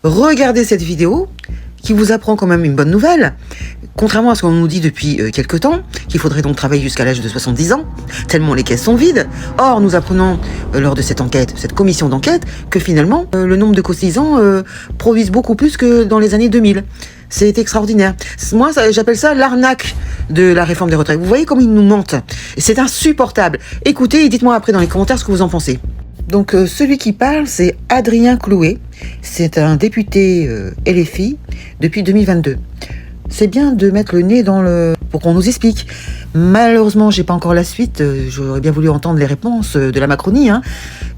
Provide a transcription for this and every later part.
regardez cette vidéo qui vous apprend quand même une bonne nouvelle. Contrairement à ce qu'on nous dit depuis quelque temps, qu'il faudrait donc travailler jusqu'à l'âge de 70 ans, tellement les caisses sont vides. Or, nous apprenons lors de cette enquête, cette commission d'enquête, que finalement, le nombre de cotisants produisent beaucoup plus que dans les années 2000. C'est extraordinaire. Moi, j'appelle ça l'arnaque de la réforme des retraites. Vous voyez comme ils nous mentent. C'est insupportable. Écoutez et dites-moi après dans les commentaires ce que vous en pensez. Donc, celui qui parle, c'est Adrien Clouet. C'est un député LFI depuis 2022. C'est bien de mettre le nez dans le... pour qu'on nous explique. Malheureusement, j'ai pas encore la suite. J'aurais bien voulu entendre les réponses de la Macronie.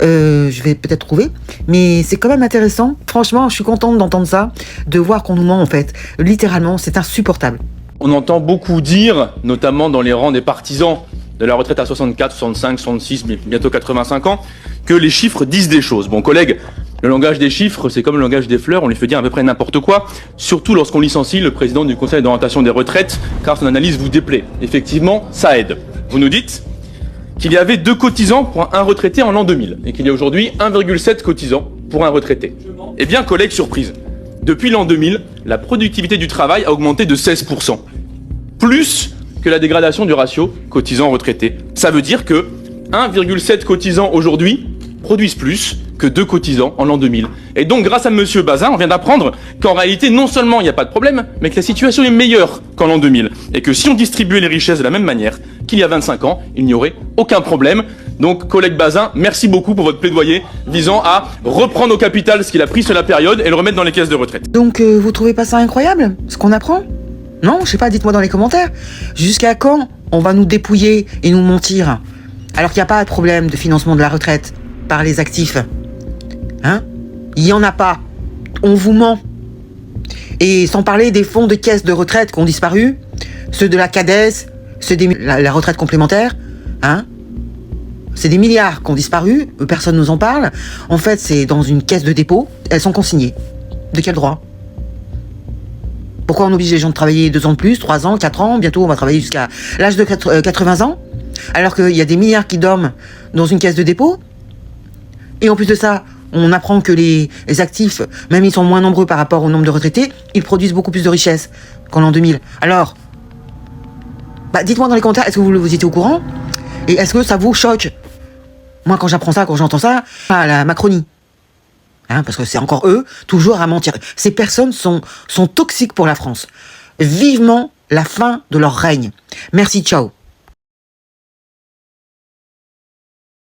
Je vais peut-être trouver. Mais c'est quand même intéressant. Franchement, je suis contente d'entendre ça, de voir qu'on nous ment en fait. Littéralement, c'est insupportable. On entend beaucoup dire, notamment dans les rangs des partisans de la retraite à 64, 65, 66, mais bientôt 85 ans, que les chiffres disent des choses. Bon, collègues, le langage des chiffres, c'est comme le langage des fleurs, on lui fait dire à peu près n'importe quoi, surtout lorsqu'on licencie le président du Conseil d'orientation des retraites, car son analyse vous déplaît. Effectivement, ça aide. Vous nous dites qu'il y avait 2 cotisants pour un retraité en l'an 2000, et qu'il y a aujourd'hui 1,7 cotisants pour un retraité. Eh bien, collègues, surprise. Depuis l'an 2000, la productivité du travail a augmenté de 16%. Plus que la dégradation du ratio cotisants-retraités. Ça veut dire que 1,7 cotisants aujourd'hui produisent plus que 2 cotisants en l'an 2000. Et donc, grâce à Monsieur Bazin, on vient d'apprendre qu'en réalité, non seulement il n'y a pas de problème, mais que la situation est meilleure qu'en l'an 2000. Et que si on distribuait les richesses de la même manière qu'il y a 25 ans, il n'y aurait aucun problème. Donc, collègue Bazin, merci beaucoup pour votre plaidoyer visant à reprendre au capital ce qu'il a pris sur la période et le remettre dans les caisses de retraite. Donc, vous trouvez pas ça incroyable, ce qu'on apprend ? Non, je sais pas, dites-moi dans les commentaires. Jusqu'à quand on va nous dépouiller et nous mentir ? Alors qu'il n'y a pas de problème de financement de la retraite par les actifs. Il n'y en a pas. On vous ment. Et sans parler des fonds de caisse de retraite qui ont disparu, ceux de la CADES, ceux de la retraite complémentaire, c'est des milliards qui ont disparu, personne ne nous en parle. En fait, c'est dans une caisse de dépôt, elles sont consignées. De quel droit ? Pourquoi on oblige les gens de travailler 2 ans de plus, 3 ans, 4 ans, bientôt on va travailler jusqu'à l'âge de 80 ans, alors qu'il y a des milliards qui dorment dans une caisse de dépôt. Et en plus de ça, on apprend que les actifs, même ils sont moins nombreux par rapport au nombre de retraités, ils produisent beaucoup plus de richesses qu'en l'an 2000. Alors, dites-moi dans les commentaires, est-ce que vous étiez au courant ? Et est-ce que ça vous choque ? Moi, quand j'apprends ça, quand j'entends ça, à la Macronie. Parce que c'est encore eux, toujours à mentir. Ces personnes sont toxiques pour la France. Vivement la fin de leur règne. Merci, ciao.